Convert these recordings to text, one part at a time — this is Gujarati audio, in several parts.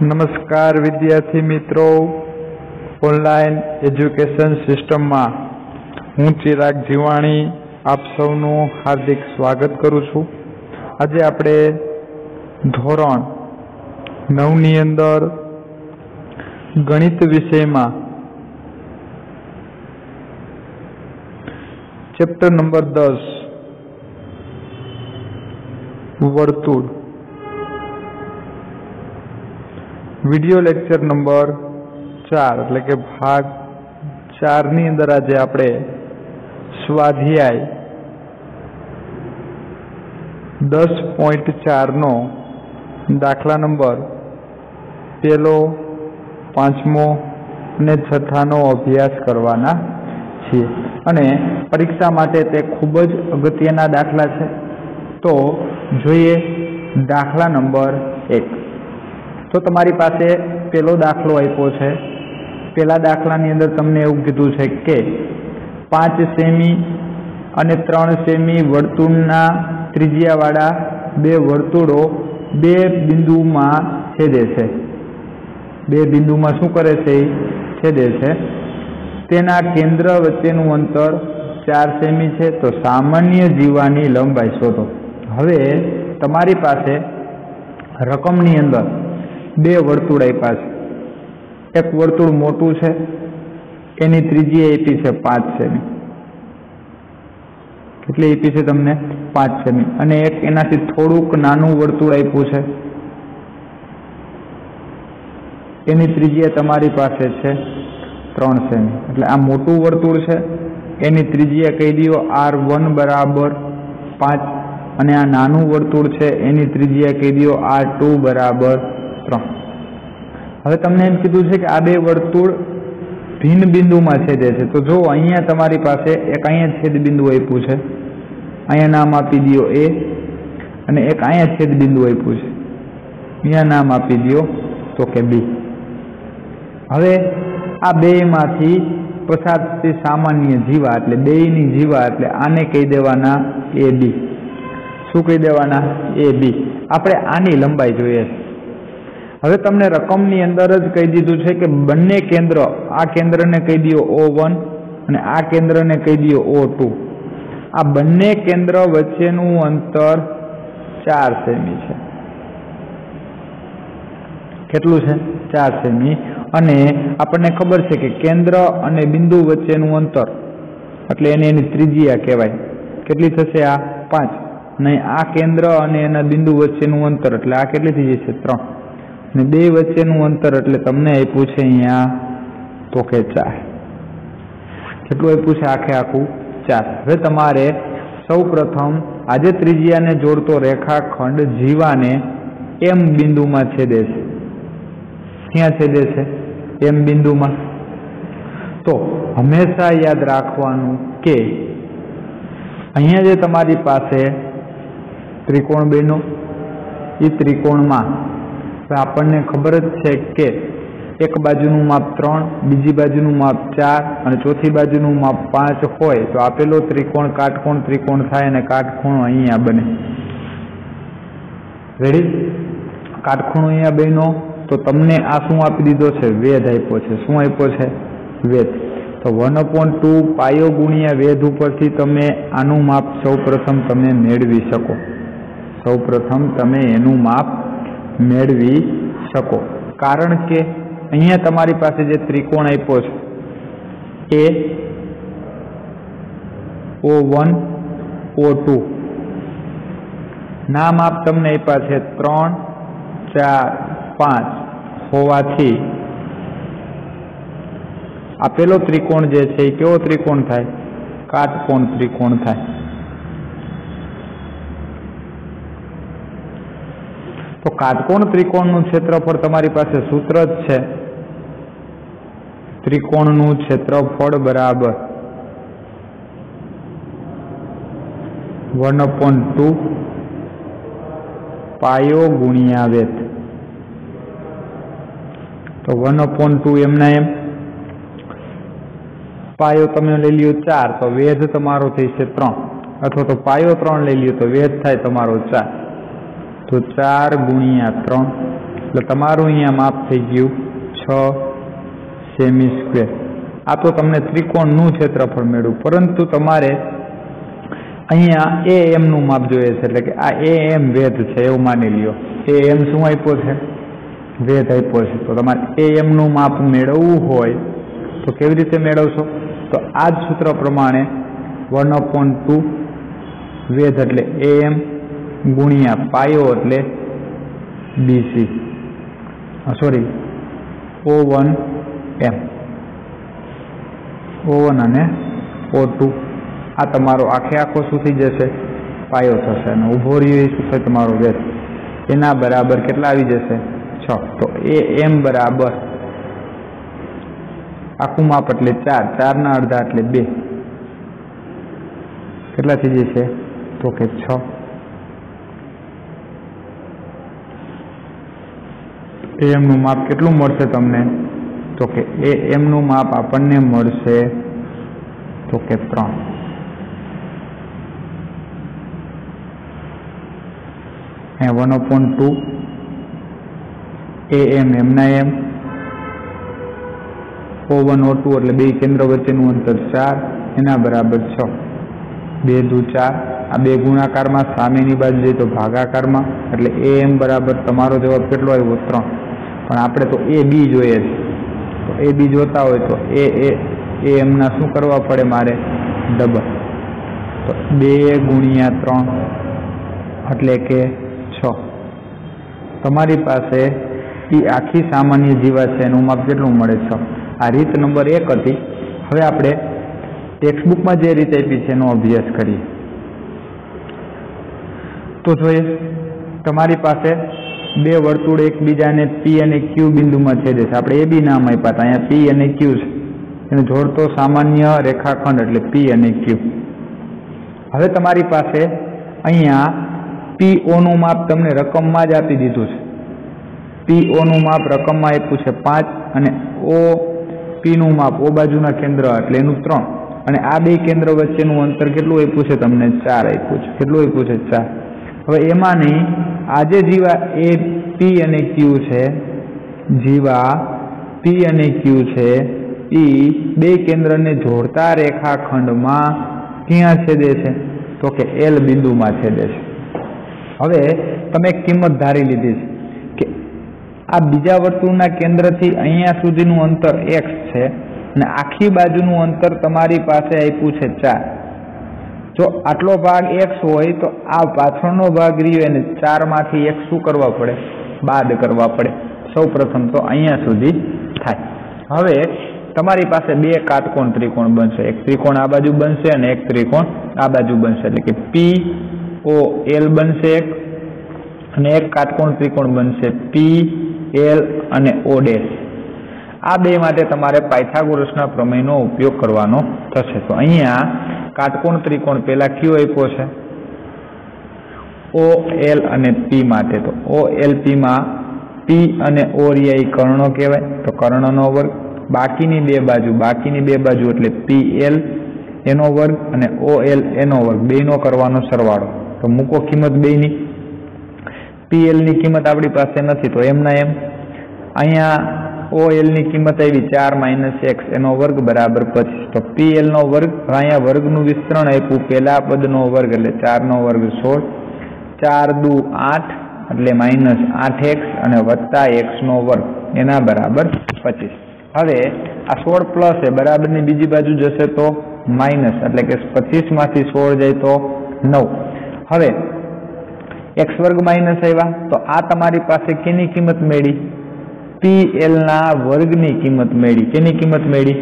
नमस्कार विद्यार्थी मित्रों, ऑनलाइन एज्युकेशन सिस्टम में हूँ चिराग जीवाणी आप सौनु हार्दिक स्वागत करूँ छूँ। आज आपणे धोरण 9 नी अंदर गणित विषय में चैप्टर नंबर 10 वर्तुळ विडियो लेक्चर नंबर 4 એટલે કે ભાગ 4 ની અંદર આજે આપણે સ્વાધ્યાય 10.4 નો દાખલા નંબર 1, 5મો અને 6થા નો અભ્યાસ કરવાના છીએ અને પરીક્ષા માટે તે ખૂબ જ અગત્યના દાખલા છે। તો જોઈએ દાખલા નંબર 1। तो तमारी पासे पहलो दाखलो आप्यो छे। पहला दाखलानी अंदर तमने एवुं कीधुं छे के 5 सेमी अने 3 सेमी वर्तुळना त्रिज्यावाळा बे वर्तुळो बे बिंदुमां छेदे छे। बे बिंदुमां शुं करे छे? छेदे छे। तेना केंद्र वच्चेनुं अंतर 4 सेमी छे। तो सामान्य जीवानी लंबाई शोधो। हवे तमारी पासे रकमनी अंदर बे वर्तुळ आप्या छे। एक वर्तुळ मोटुं छे, एनी त्रिज्या आपी छे 5 सेमी। કેટલી આપી છે તમને? 5 સેમી। અને એક એનાથી થોડુંક નાનું વર્તુળ આપ્યું છે, એની ત્રિજ્યા તમારી પાસે છે 3 સેમી। એટલે આ મોટું વર્તુળ છે, એની ત્રિજ્યા કહી દો R1 બરાબર 5 અને આ નાનું વર્તુળ છે, એની ત્રિજ્યા કહી દો R2 બરાબર 3। હવે તમને એમ કીધું છે કે આ બે વર્તુળ ભિન્ન બિંદુમાં છેદે છે। તો જો અહીંયા તમારી પાસે એક અહીંયા છેદ બિંદુ આપ્યું છે, અહીંયા નામ આપી દો A, અને એક અહીંયા છેદ બિંદુ આપ્યું છે, અહીંયા નામ આપી દો તો કે B। હવે આ બેમાંથી પસાર થતી સામાન્ય જીવા એટલે બેયની જીવા એટલે આને કહી દેવાના AB। શું કહી દેવાના? AB। આપણે આની લંબાઈ જોઈએ છે। હવે તમને રકમની અંદર જ કહી દીધું છે કે બંને કેન્દ્ર, આ કેન્દ્રને કહી દો O1 અને આ કેન્દ્રને કહી દો O2। આ બંને કેન્દ્ર વચ્ચેનું અંતર 4 સેમી છે। કેટલું છે? 4 સેમી। અને આપણને ખબર છે કે કેન્દ્ર અને બિંદુ વચ્ચેનું અંતર એટલે એને એની ત્રિજ્યા કહેવાય। કેટલી થશે? આ 5। અને આ કેન્દ્ર અને એના બિંદુ વચ્ચેનું અંતર એટલે આ કેટલી થઈ જશે? 3। અને બે વચ્ચેનું અંતર એટલે તમને આપ્યું છે અહીંયા તો કે 4। કેટલું આપ્યું છે? આખે આખું 4। હવે તમારે સૌ પ્રથમ આજે ત્રિજ્યાને જોડતો રેખાખંડ જીવાને M બિંદુમાં છેદે છે। ક્યાં છેદે છે? M બિંદુમાં। તો હંમેશા યાદ રાખવાનું કે અહીંયા જે તમારી પાસે ત્રિકોણ બન્યો, એ ત્રિકોણમાં આપણને ખબર જ છે કે એક બાજુનું માપ 3, બીજી બાજુનું માપ 4 અને ચોથી બાજુનું માપ 5 હોય તો આપેલો ત્રિકોણ કાટકોણ ત્રિકોણ થાય અને કાટખૂણો અહીંયા બને। રેડી? કાટખૂણો અહીંયા બન્યો તો તમને આ શું આપી દીધો છે? વેધ આપ્યો છે। શું આપ્યો છે? વેધ। તો 1/2 પાયો ગુણ્યા વેધ ઉપરથી તમે આનું માપ સૌ પ્રથમ તમે મેળવી શકો। સૌ પ્રથમ તમે એનું માપ મેળવી શકો, કારણ કે અહીંયા તમારી પાસે જે ત્રિકોણ આપ્યો છે એ O1 O2 ના માપ તમને આપ્યા છે 3, 4, 5 હોવાથી આપેલો ત્રિકોણ જે છે એ કેવો ત્રિકોણ થાય? કાટકોણ ત્રિકોણ થાય। તો કાટકોણ ત્રિકોણનું ક્ષેત્રફળ તમારી પાસે સૂત્ર જ છે, ત્રિકોણનું ક્ષેત્રફળ બરાબર 1/2 પાયો ગુણ્યા વેધ। તો 1/2 એમના એમ પાયો તમે લઈ લ્યો 4 તો વેધ તમારો થઈ છે 3, અથવા તો પાયો 3 લઈ લ્યો તો વેધ થાય તમારો 4। तो 4 गुणिया 3 એટલે તમારું અહીંયા માપ થઈ ગયું 6 સેમી સ્ક્વેર. આ તો તમને ત્રિકોણનું ક્ષેત્રફળ મળ્યું, પરંતુ તમારે અહીંયા AM નું માપ જોઈએ છે, એટલે કે આ AM વેધ છે એવું માની લ્યો. AM શું આપ્યો છે? વેધ આપ્યો છે. તો તમારે AM નું માપ મેળવવું હોય તો કેવી રીતે મેળવશો? તો આ જ સૂત્ર પ્રમાણે 1/2 વેધ એટલે AM ગુણ્યા પાયો એટલે BC, sorry O1 M, O1 અને O2 આ તમારો આખે આખો શું થઈ જશે? પાયો થશે, અને ઊભો રહ્યો શું થશે? તમારો વેધ. એના બરાબર કેટલા આવી જશે? 6. તો AM બરાબર આખું માપ એટલે 4, 4 ના અડધા એટલે 2, કેટલા થઈ જશે? તો કે 6. AM નું માપ કેટલું મળશે તમને? તો કે AM નું માપ આપણને મળશે તો કે 3. અહીંયા 1/2 AM એમના એમ, O1 O2 એટલે બે કેન્દ્ર વચ્ચેનું અંતર 4, એના બરાબર 6. 2 દુ 4, આ બે ગુણાકારમાં, સામેની બાજુ જઈએ તો ભાગાકારમાં, એટલે AM બરાબર તમારો જવાબ કેટલો આવ્યો? 3. પણ આપણે તો AB જોઈએ છે, તો AB જોતા હોય તો AM ના શું કરવા પડે મારે? ડબલ. તો 2 ગુણ્યા 3 એટલે કે 6. તમારી પાસે એ આખી સામાન્ય જીવા છે એનું માપ કેટલું મળે? 6. આ રીત નંબર 1 હતી. હવે આપણે ટેક્સ્ટબુકમાં જે રીતે આપી છે એનો અભ્યાસ કરીએ. તો જોઈએ, તમારી પાસે બે વર્તુળ એકબીજાને P અને Q બિંદુમાં છેદે છે. આપણે AB નામ આપ્યા હતા, અહીંયા P અને Q છે. એને જોડતો સામાન્ય રેખાખંડ એટલે P અને Q. હવે તમારી પાસે અહીંયા PO નું માપ તમને રકમમાં જ આપી દીધું છે. PO નું માપ રકમમાં આપ્યું છે 5, અને OP નું માપ O બાજુના કેન્દ્ર એટલે એનું 3, અને આ બે કેન્દ્ર વચ્ચેનું અંતર કેટલું આપ્યું છે તમને? 4 આપ્યું છે. કેટલું આપ્યું છે? 4. હવે એમાંની આ જે જીવા એ P અને Q છે, જીવા P અને Q છે, એ બે કેન્દ્રને જોડતા રેખાખંડમાં ક્યાં છેદે છે? તો કે L બિંદુમાં છેદે છે. હવે તમે એક કિંમત ધારી લીધી છે કે આ બીજા વર્તુળના કેન્દ્રથી અહીંયા સુધીનું અંતર x છે, અને આખી બાજુનું અંતર તમારી પાસે આપ્યું છે 4. જો આટલો ભાગ x હોય તો આ પાછળનો ભાગ રહ્યો એને 4 માંથી x શું કરવા પડે? બાદ કરવા પડે. સૌ પ્રથમ તો અહીંયા સુધી થાય. હવે તમારી પાસે બે કાટકોણ ત્રિકોણ બનશે. એક ત્રિકોણ આ બાજુ બનશે અને એક ત્રિકોણ આ બાજુ બનશે, એટલે કે POL બનશે એક, અને એક કાટકોણ ત્રિકોણ બનશે PL અને O'. આ બે માટે તમારે પાયથાગોરસના પ્રમેયનો ઉપયોગ કરવાનો થશે. તો અહીંયા કાટકોણ ત્રિકોણ પેલા કયો આપ્યો છે? OL અને P માટે. તો OLP માં P અને O રહ્યા કર્ણો કહેવાય, તો કર્ણનો વર્ગ. બાકીની બે બાજુ એટલે PL એનો વર્ગ અને OL એનો વર્ગ, બેનો કરવાનો સરવાળો. તો મૂકો કિંમત બેની. PL ની કિંમત આપણી પાસે નથી, તો એમના એમ. અહીંયા OL ની કિંમત આવી 4 - x એનો વર્ગ બરાબર 25. તો PL નો વર્ગ, અહીંયા વર્ગનું વિસ્તરણ આપ્યું, પેલા પદનો વર્ગ એટલે 4 નો વર્ગ 16, 4 દુ 8 એટલે -8x અને વત્તા x નો વર્ગ એના બરાબર 25. હવે આ 16 પ્લસ છે, બરાબરની બીજી બાજુ જશે તો માઇનસ, એટલે કે 25 માંથી 16 જાય તો 9. હવે x વર્ગ માઇનસ આવ્યા, તો આ તમારી પાસે કેની કિંમત મળી? PL ના વર્ગની કિંમત મળી. કેની કિંમત મળી?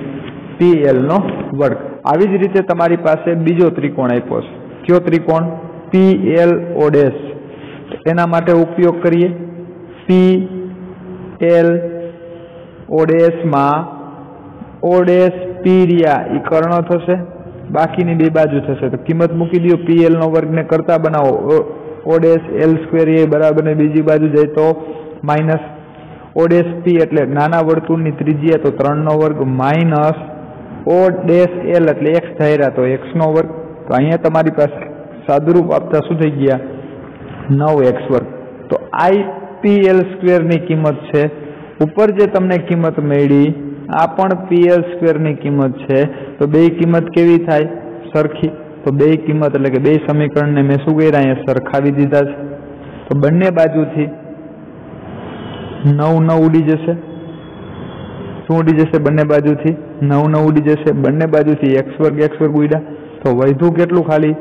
PL નો વર્ગ. આવી જ રીતે તમારી પાસે બીજો ત્રિકોણ આપ્યો છે. કયો ત્રિકોણ? PLO'. એના માટે ઉપયોગ કરીએ. PLO' માં O' P રહ્યા એ કર્ણ થશે, બાકીની બે બાજુ થશે. તો કિંમત મૂકી દો. PL નો વર્ગને કરતા બનાવો. O'(L²) એ બરાબર ને બીજી બાજુ જાય તો માઇનસ O'(P) એટલે નાના વર્તુળની ત્રિજ્યા તો 3 નો વર્ગ માઇનસ O'(L) એટલે x ધાર્યા તો x નો વર્ગ. તો અહીંયા તમારી પાસે સાદુરૂપ આપતા શું થઈ ગયા? 9x². તો I PL² ની કિંમત છે, ઉપર જે તમને કિંમત મળી આ પણ PL² ની કિંમત છે, તો બે કિંમત કેવી થાય? સરખી. તો બે કિંમત એટલે કે બે સમીકરણને મેં શું કર્યા? અહીંયા સરખાવી દીધા છે. તો બંને બાજુથી 9 9 ઉડી જશે. શું ઉડી જશે? બંને બાજુથી 9 9 ઉડી જશે. બંને બાજુથી x² ઉડ્યા, તો વધ્યું કેટલું? ખાલી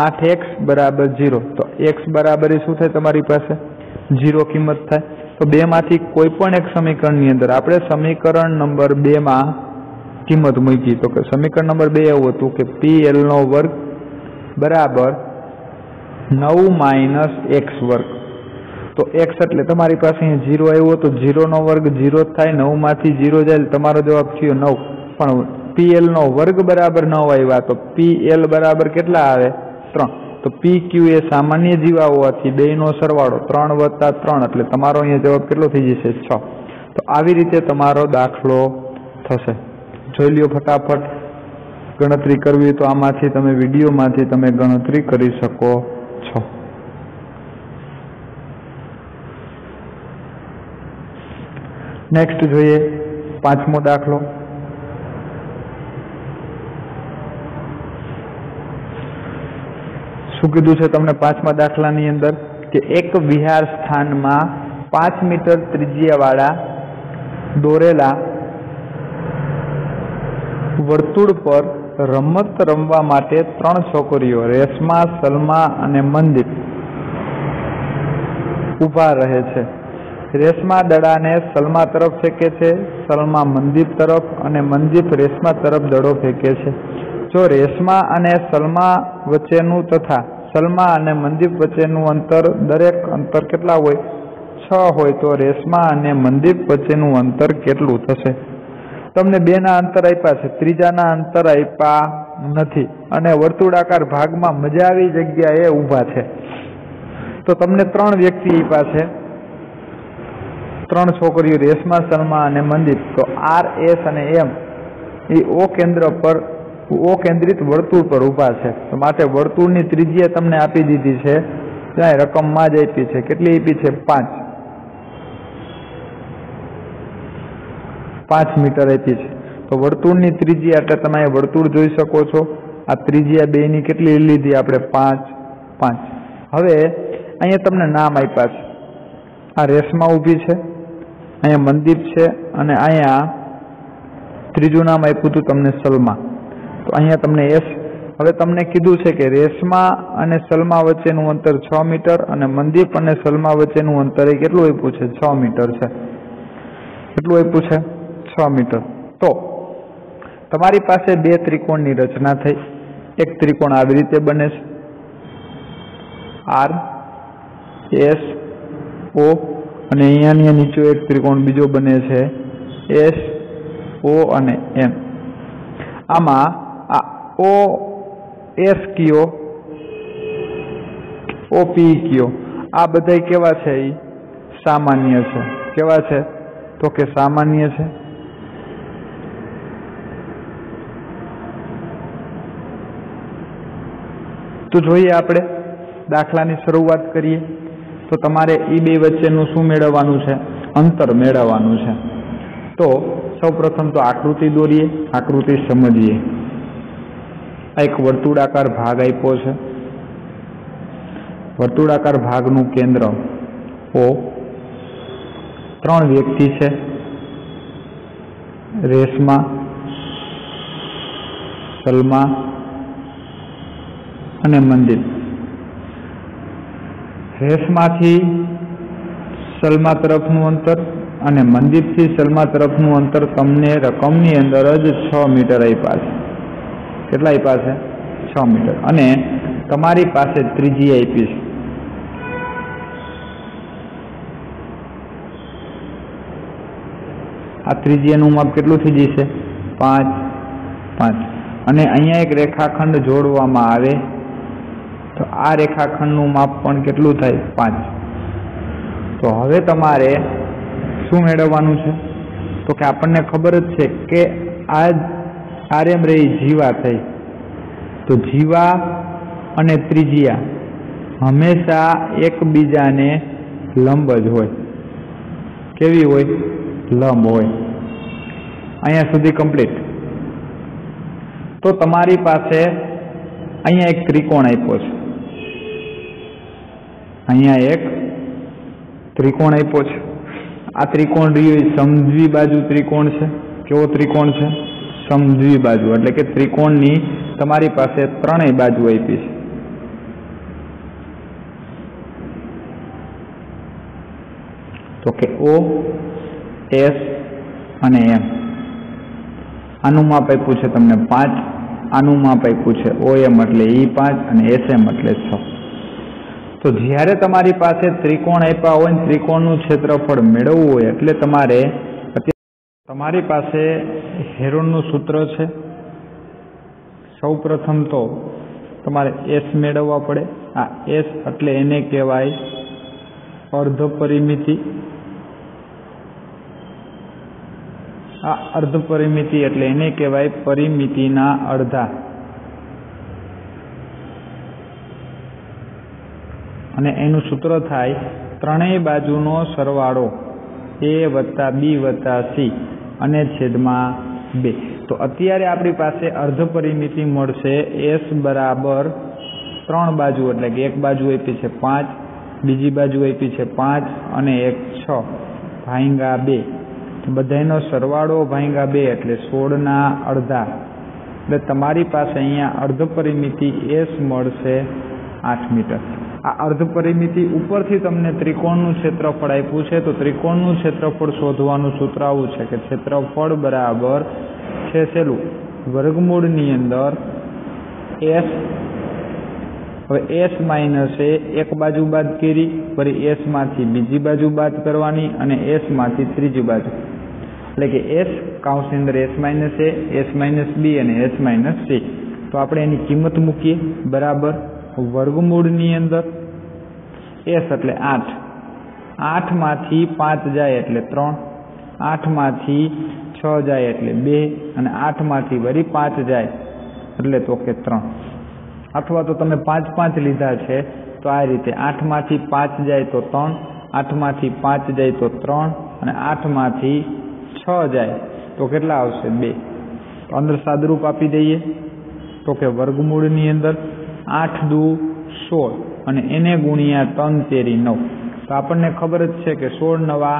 8x બરાબર 0. તો x બરાબર એ શું થાય તમારી પાસે? 0 કિંમત થાય. તો બે માંથી કોઈ પણ એક સમીકરણની અંદર આપણે સમીકરણ નંબર 2 માં કિંમત મૂકી. તો કે સમીકરણ નંબર 2 એવું હતું કે PL² બરાબર 9 - x². તો x એટલે તમારી પાસે અહીંયા 0 આવ્યો, તો 0² 0 થાય. 9 માંથી 0 જાય, તમારો જવાબ થયો 9. પણ PL² બરાબર 9 આવ્યા, તો PL બરાબર કેટલા આવે? 3. તો PQ એ સામાન્ય જીવા હોવાથી બેયનો સરવાળો 3 + 3 એટલે તમારો અહીંયા જવાબ કેટલો થઈ જશે? 6. તો આવી રીતે તમારો દાખલો થશે. જોઈ લ્યો ફટાફટ. ગણતરી કરવી તો આમાંથી તમે વિડીયોમાંથી તમે ગણતરી કરી શકો છો. નેક્સ્ટ જોઈએ 5મો દાખલો. શું કીધું છે તમને 5મા દાખલાની અંદર? કે એક વિહાર સ્થાનમાં 5 મીટર ત્રિજ્યાવાળા દોરેલા વર્તુળ પર રમત રમવા માટે 3 છોકરીઓ રેશમા, સલમા અને મનદીપ ઊભા રહે છે. રેશમા દડાને સલમા તરફ ફેંકે છે, સલમા મનદીપ તરફ અને મનદીપ રેશમા તરફ દડો ફેંકે છે. જો રેશમા અને સલમા વચ્ચેનું તથા સલમા અને મનદીપ વચ્ચેનું અંતર દરેક અંતર કેટલા હોય? 6 હોય, તો રેશમા અને મનદીપ વચ્ચેનું અંતર કેટલું થશે? તમને 2ના અંતર આપ્યા છે, ત્રીજાના અંતર આપ્યા નથી, અને વર્તુળાકાર ભાગમાં મજા આવી જગ્યાએ ઊભા છે. તો તમને 3 વ્યક્તિ આપ્યા છે, 3 છોકરીઓ રેશમા, સલમા અને મનદીપ. તો R, S અને M એ O કેન્દ્રિત વર્તુળ પર ઊભા છે. તો માટે વર્તુળની ત્રિજ્યા તમને આપી દીધી છે, ત્યાં રકમમાં જ આપી છે. કેટલી આપી છે? 5 મીટર આપી છે. તો વર્તુળની ત્રિજ્યા એટલે તમે વર્તુળ જોઈ શકો છો. આ ત્રિજ્યા બેની કેટલી લીધી આપણે? 5. હવે અહીંયા તમને નામ આપ્યા છે. આ રેશમા ઊભી છે, અહીંયા મનદીપ છે, અને અહીંયા ત્રીજું નામ આપ્યું હતું તમને સલમા. તો અહીંયા તમને S. હવે તમને કીધું છે કે રેશમા અને સલમા વચ્ચેનું અંતર 6 મીટર અને મનદીપ અને સલમા વચ્ચેનું અંતર એ કેટલું આપ્યું છે? 6 મીટર છે. કેટલું આપ્યું છે? 6 મીટર. તો તમારી પાસે 2 ત્રિકોણની રચના થઈ. એક ત્રિકોણ આવી રીતે બને છે, R, S, O, અને અહીંયાની નીચે એક ત્રિકોણ બીજો બને છે, S, O અને M. આમાં આ OS કયો, OP કયો, આ બધા કેવા છે? એ સામાન્ય છે. કેવા છે? તો કે સામાન્ય છે. તો જોઈએ આપણે દાખલાની શરૂઆત કરીએ. તો તમારે એ બે વચ્ચેનું શું મેળવવાનું છે? અંતર મેળવવાનું છે. તો સૌપ્રથમ તો આકૃતિ દોરીએ, આકૃતિ સમજીએ. આ એક વર્તુળાકાર ભાગ આપ્યો છે. વર્તુળાકાર ભાગનું કેન્દ્ર O. 3 વ્યક્તિ છે, રેશમા, સલમા અને મનદીપ. રેશમાથી સલમા તરફનું અંતર અને મનદીપથી સલમા તરફનું અંતર તમને રકમની અંદર જ 6 મીટર આપ્યા છે. કેટલા આપ્યા છે? 6 મીટર. અને તમારી પાસે ત્રિજ્યા આપી છે. આ ત્રિજ્યાનું માપ કેટલું થઈ જશે? 5, 5. અને અહીંયા એક રેખાખંડ જોડવામાં આવે તો આ રેખાખંડનું માપ પણ કેટલું થાય? 5. તો હવે તમારે શું મેળવવાનું છે? તો કે આપણને ખબર જ છે કે આ આરએમ રહી જીવા થઈ. તો જીવા અને ત્રિજ્યા હંમેશા એકબીજાને લંબ જ હોય. કેવી હોય? લંબ હોય. અહીંયા સુધી કમ્પ્લીટ. તો તમારી પાસે અહીંયા એક ત્રિકોણ આપ્યો છે. અહીંયા એક ત્રિકોણ આપ્યો છે. આ ત્રિકોણ રહ્યો એ સમદ્વિબાજુ ત્રિકોણ છે. કેવો ત્રિકોણ છે? સમદ્વિબાજુ. એટલે કે ત્રિકોણની તમારી પાસે ત્રણેય બાજુ આપી છે. તો કે O, S અને M. આનું માપ આપ્યું છે તમને 5. આનું માપ આપ્યું છે OM એટલે E5 અને SM એટલે 6. તો જ્યારે તમારી પાસે ત્રિકોણ આપ્યા હોય ને ત્રિકોણનું ક્ષેત્રફળ મેળવવું હોય એટલે તમારી પાસે હેરોનનું સૂત્ર છે. સૌ પ્રથમ તો તમારે S મેળવવા પડે. આ S એટલે એને કહેવાય અર્ધ પરિમિતિ. આ અર્ધ પરિમિતિ એટલે એને કહેવાય પરિમિતિના અડધા. અને એનું સૂત્ર થાય ત્રણેય બાજુનો સરવાળો A વત્તા B વત્તા C અને છેદમાં 2. તો અત્યારે આપણી પાસે અર્ધ પરિમિતિ મળશે S બરાબર 3 બાજુ એટલે કે એક બાજુ આપી છે 5, બીજી બાજુ આપી છે 5 અને એક 6 ભાંગ્યા 2. બધાનો સરવાળો ભાંગ્યા 2 એટલે 16 અડધા. એટલે તમારી પાસે અહીંયા અર્ધ પરિમિતિ S મળશે 8 મીટર. આ અર્ધ પરિમિતિ ઉપરથી તમને ત્રિકોણનું ક્ષેત્રફળ આપ્યું છે. તો ત્રિકોણનું ક્ષેત્રફળ શોધવાનું સૂત્ર આવું છે કે ક્ષેત્રફળ બરાબર છે છેલ્લું વર્ગમૂળની અંદર S. હવે S માઇનસ એક બાજુ બાદ કરી, ફરી S માંથી બીજી બાજુ બાદ કરવાની અને S માંથી ત્રીજી બાજુ. એટલે કે S કૌંસની અંદર S minus A, S minus B અને S માઇનસ C. તો આપણે એની કિંમત મૂકીએ બરાબર વર્ગમૂળની અંદર S એટલે 8. 8 માંથી 5 જાય એટલે 3, 8 માંથી 6 જાય એટલે 2 અને 8 માંથી વળી 5 જાય એટલે તો કે 3. અથવા તો તમે 5 5 લીધા છે તો આ રીતે 8 માંથી 5 જાય તો 3, 8 માંથી 5 જાય તો 3 અને 8 માંથી 6 જાય તો કેટલા આવશે? 2. તો અંદર સાદરૂપ આપી દઈએ તો કે વર્ગમૂળની અંદર 8 દુ 16 અને એને ગુણ્યા 3 તેરી 9. તો આપણને ખબર જ છે કે 16 નવા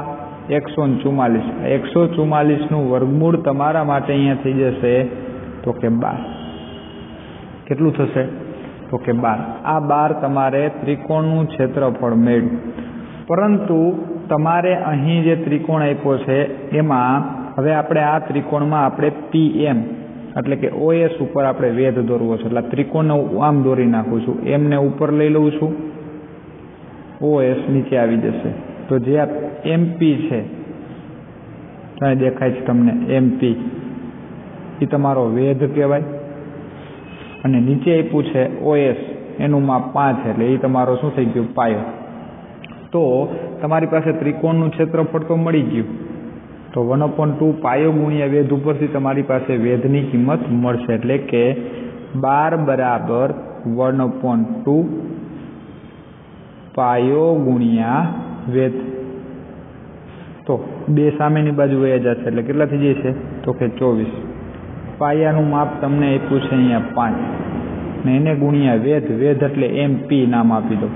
144. 144 નું વર્ગમૂળ તમારા માટે અહીંયા થઈ જશે તો કે 12. કેટલું થશે? તો કે 12. આ 12 તમારે ત્રિકોણનું ક્ષેત્રફળ મેળવ્યું. પરંતુ તમારે અહીં જે ત્રિકોણ આપ્યો છે એમાં હવે આપણે આ ત્રિકોણમાં આપણે PM એટલે કે OS ઉપર આપણે વેધ દોરવો છે. એટલે ત્રિકોણને આમ દોરી નાખું છું. M ને ઉપર લઈ લઉં છું, OS નીચે આવી જશે. તો જે આ MP છે ત્યાં દેખાય છે તમને MP, એ તમારો વેધ કહેવાય. અને નીચે આપ્યું છે OS, એનું માપ 5 એટલે એ તમારો શું થઈ ગયું? પાયો. તો તમારી પાસે ત્રિકોણનું ક્ષેત્રફળ તો મળી ગયું. તો 1/2 પાયો ગુણ્યા વેધ ઉપરથી તમારી પાસે વેધની કિંમત મળશે. એટલે કે 12 બરાબર 1/2 પાયો ગુણ્યા વેધ. તો 2 સામેની બાજુ વહી જશે એટલે કેટલા થઈ જશે? તો કે 24. પાયાનું માપ તમને આપ્યું છે અહીંયા 5 ને એને ગુણ્યા વેધ. વેધ એટલે MP નામ આપી દો.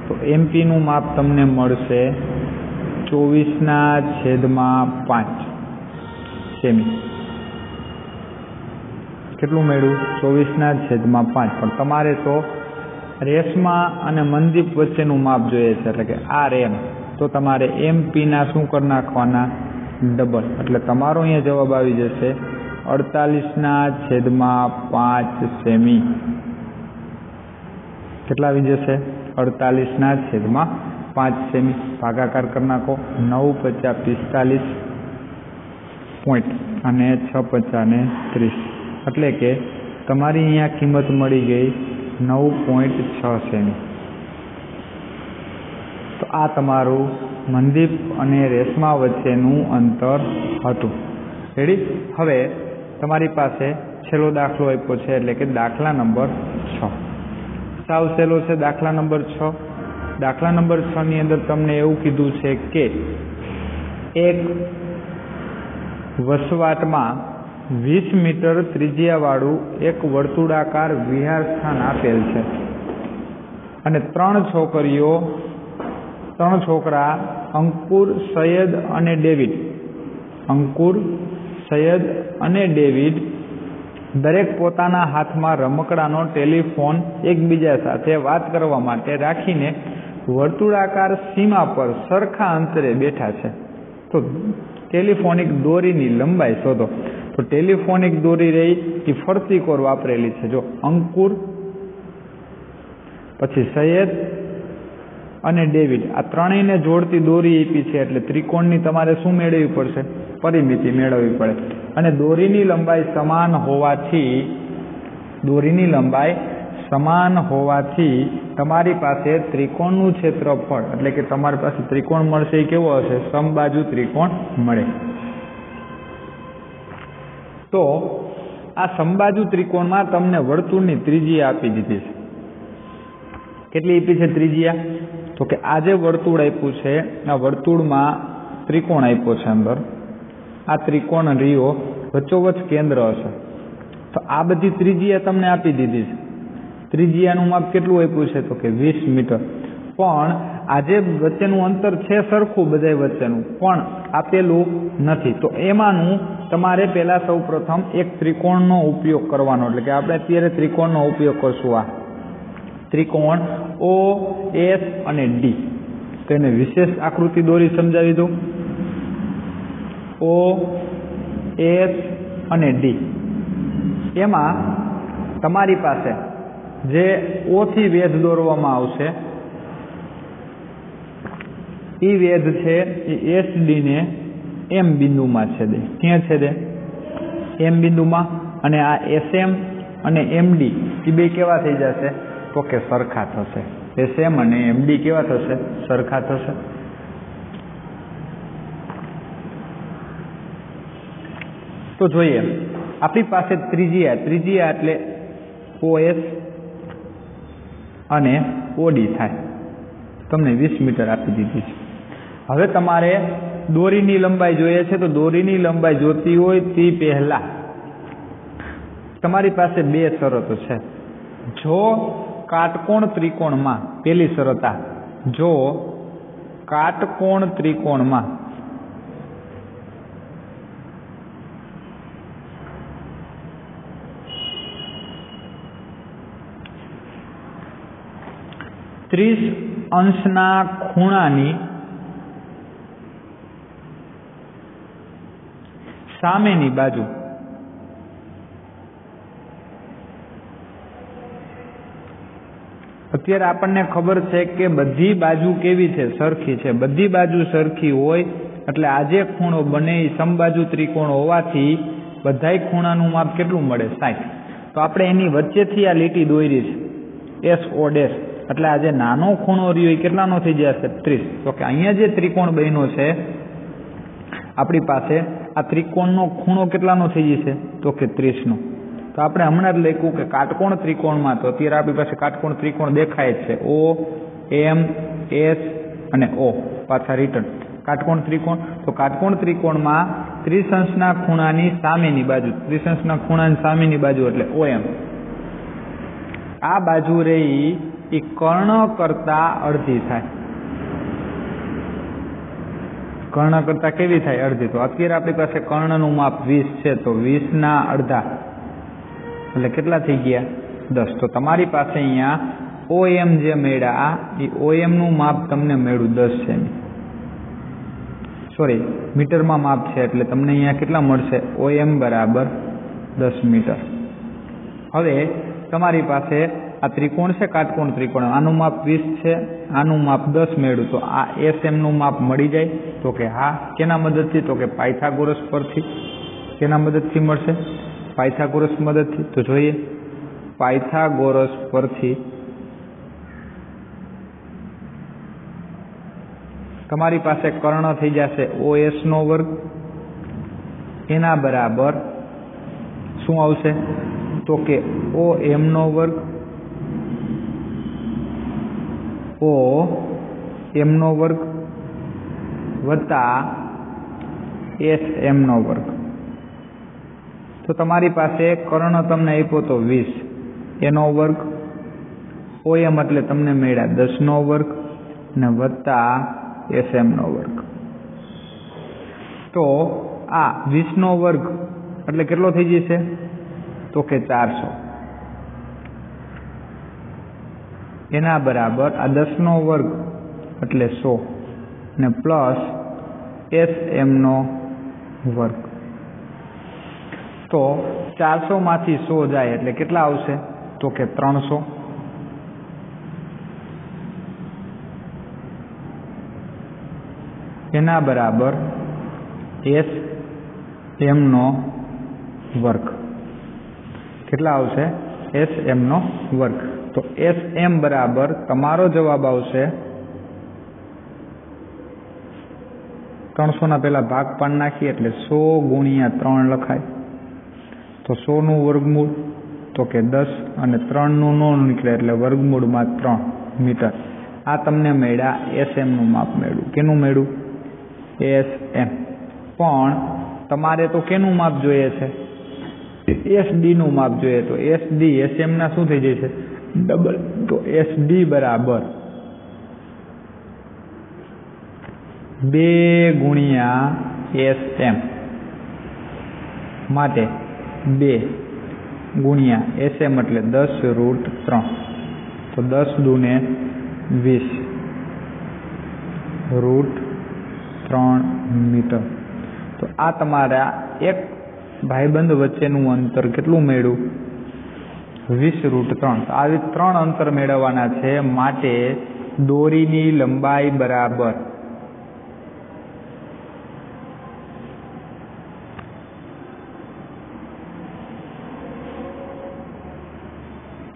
તો MP નું માપ તમને મળશે 24/5 સેમી. કેટલું મળ્યું? 24/5. પણ તમારે તો રેશમા અને મનદીપ વચ્ચેનું માપ જોઈએ છે એટલે કે RM. તો તમારે MP ના શું કરી નાખવાના? ડબલ. એટલે તમારો અહીંયા જવાબ આવી જશે 48/5 સેમી. કેટલા આવી જશે? 48/5 સેમી. ભાગાકાર કરી નાખો. 9 × 45 પોઈન્ટ અને 6 × 30. એટલે કે તમારી અહીંયા કિંમત મળી ગઈ 9.6 સેમી. તો આ તમારું મનદીપ અને રેશમા વચ્ચેનું અંતર હતું. રેડી? હવે તમારી પાસે છેલ્લો દાખલો આપ્યો છે એટલે કે દાખલા નંબર 6. સાવ સહેલો છે દાખલા નંબર 6. દાખલા નંબર 6 ની અંદર તમને એવું કીધું છે કે એક વસવાટમાં 20 મીટર ત્રિજ્યાવાળું એક વર્તુળાકાર વિહાર સ્થાન આપેલ છે અને ત્રણ છોકરા અંકુર, સૈયદ અને ડેવિડ દરેક પોતાના હાથમાં રમકડાનો ટેલિફોન એકબીજા સાથે વાત કરવા માટે રાખીને વર્તુળાકાર સીમા પર સરખા અંતરે બેઠા છે. તો ટેલિફોનિક દોરીની લંબાઈ શોધો. તો ટેલિફોનિક દોરી રહી એ ફરતી કોર વાપરેલી છે. જો અંકુર, પછી સૈયદ અને ડેવિડ, આ ત્રણેયને જોડતી દોરી આપી છે એટલે ત્રિકોણની તમારે શું મેળવવી પડશે? પરિમિતિ મેળવવી પડે. અને દોરીની લંબાઈ સમાન હોવાથી તમારી પાસે ત્રિકોણનું ક્ષેત્રફળ એટલે કે તમારી પાસે ત્રિકોણ મળશે એ કેવો હશે? સમબાજુ ત્રિકોણ મળે. તો આ સમબાજુ ત્રિકોણમાં તમને વર્તુળની ત્રિજ્યા આપી દીધી છે. કેટલી આપી છે ત્રિજ્યા? તો કે આ જે વર્તુળ આપ્યું છે આ વર્તુળમાં ત્રિકોણ આપ્યો છે. અંદર આ ત્રિકોણ રીઓ વચ્ચોવચ્ચ કેન્દ્ર હશે. તો આ બધી ત્રિજ્યા તમને આપી દીધી છે. ત્રિજ્યાનું માપ કેટલું આપ્યું છે? તો કે 20 મીટર. પણ આ જે વચ્ચેનું અંતર છે સરખું બધા વચ્ચેનું પણ આપેલું નથી. તો એમાંનું તમારે પહેલા સૌ પ્રથમ એક ત્રિકોણનો ઉપયોગ કરવાનો. એટલે કે આપણે અત્યારે ત્રિકોણનો ઉપયોગ કરશું. આ ત્રિકોણ ઓ, એસ અને ડી. તેને વિશેષ આકૃતિ દોરી સમજાવી દઉં. ઓ, એસ અને ડી. એમાં તમારી પાસે જે ઓ થી વેધ દોરવામાં આવશે એ વેધ છે એ એસ ડી ને એમ બિંદુમાં છેદે. ક્યાં છેદે? એમ બિંદુમાં. અને આ એસએમ અને એમડી એ બે કેવા થઈ જશે? તો કે સરખા થશે. એસએમ અને એમડી કેવા થશે? સરખા થશે. તો જોઈએ આપણી પાસે ત્રિજ્યા એટલે ઓએસ અને ઓડી થાય. તમને 20 મીટર આપી દીધી છે. હવે તમારે દોરીની લંબાઈ જોઈએ છે. તો દોરીની લંબાઈ જોતી હોય તે પહેલા તમારી પાસે બે શરતો છે. જો કાટકોણ ત્રિકોણમાં, પહેલી શરત આ, જો કાટકોણ ત્રિકોણમાં ત્રીસ અંશના ખૂણાની સામેની બાજુ અત્યારે આપણને ખબર છે કે બધી બાજુ કેવી છે? સરખી છે. બધી બાજુ સરખી હોય એટલે આ જે ખૂણો બને એ સમબાજુ ત્રિકોણ હોવાથી બધાય ખૂણાનું માપ કેટલું મળે? 60. તો આપણે એની વચ્ચેથી આ લીટી દોરી છે એસ ઓ ડેશ. એટલે આ જે નાનો ખૂણો રહ્યો એ કેટલાનો થઈ જશે? 30. તો કે અહીંયા જે ત્રિકોણ બન્યો છે આપણી પાસે આ ત્રિકોણનો ખૂણો કેટલાનો થઈ જશે? તો કે 30નો. તો આપણે હમણાં જ લખ્યું કે કાટકોણ ત્રિકોણમાં, તો અત્યારે આપણી પાસે કાટકોણ ત્રિકોણ દેખાય જ છે. ઓ, એમ, એસ અને ઓ. પાછા રિટર્ન કાટકોણ ત્રિકોણ. તો કાટકોણ ત્રિકોણમાં 30 અંશના ખૂણાની સામેની બાજુ, 30 અંશના ખૂણાની સામેની બાજુ એટલે OM. આ બાજુ રહી એ કર્ણ કરતા અડધી થાય. કર્ણ કરતા કેવી થાય? અડધી. તો અત્યારે આપણી પાસે કર્ણનું માપ 20 છે. તો 20ના અડધા એટલે કેટલા થઈ ગયા? 10. તો તમારી પાસે અહીંયા OM જે મળ્યા એ OM નું માપ તમને મળ્યું 10 સેમી. સોરી, મીટરમાં માપ છે એટલે તમને અહીંયા કેટલા મળશે? OM બરાબર 10 મીટર. હવે તમારી પાસે આ ત્રિકોણ છે કાટકોણ ત્રિકોણ, આનું માપ 20 છે, આનું માપ 10 મળ્યું. તો આ SM નું માપ મળી જાય? તો કે હા. કેના મદદથી? તો કે પાયથાગોરસ પરથી. કેના મદદથી મળશે? પાયથાગોરસ મદદથી. તો જોઈએ પાયથાગોરસ પરથી તમારી પાસે કર્ણ થઈ જશે OS નો વર્ગ. એના બરાબર શું આવશે? તો કે OM નો વર્ગ. ઓ એમનો વર્ગ વત્તા એસ એમનો વર્ગ. તો તમારી પાસે કર્ણ તમને આપ્યો તો 20 એનો વર્ગ, ઓએમ એટલે તમને મળ્યા 10 નો વર્ગ ને વત્તા એસએમ નો વર્ગ. તો આ 20 નો વર્ગ એટલે કેટલો થઈ જશે? તો કે 400. એના બરાબર આ 10 નો વર્ગ એટલે 100 ને પ્લસ એસએમ નો વર્ગ. તો 400 માંથી 100 જાય એટલે કેટલા આવશે? તો કે 300. એના બરાબર એસ એમ નો વર્ગ. કેટલા આવશે? એસ એમ નો વર્ગ. તો એસ એમ બરાબર તમારો જવાબ આવશે 300 ના પહેલા ભાગ પાડ નાખીએ એટલે 100 ગુણ્યા 3 લખાય. તો 100 નું વર્ગમૂળ તો કે 10 અને 3 નું નો નીકળે એટલે વર્ગમૂળમાં 3 મીટર. આ તમને મળ્યા એસએમ નું માપ મળ્યું. કેનું મળ્યું? એસએમ. પણ તમારે તો કેનું માપ જોઈએ છે? એસડી નું માપ જોઈએ. તો એસડી એસએમ ના શું થઈ જશે? ડબલ. તો એસડી બરાબર 2 ગુણ્યા એસએમ માટે 2 ગુણ્યા એસએમ એટલે 10√3. તો 10 દુને 20√3 મીટર. તો આ તમારા એક ભાઈબંધ વચ્ચેનું અંતર કેટલું મળ્યું? 20√3. આવી 3 અંતર મેળવવાના છે. માટે દોરીની લંબાઈ બરાબર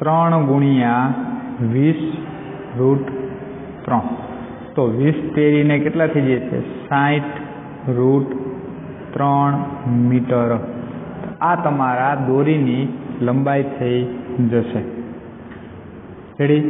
3 ગુણ્યા 20√3. તો 20 તેરીને કેટલા થઈ જશે? 60√3 મીટર. આ તમારા દોરીની લંબાઈ થઈ જશે. રેડી?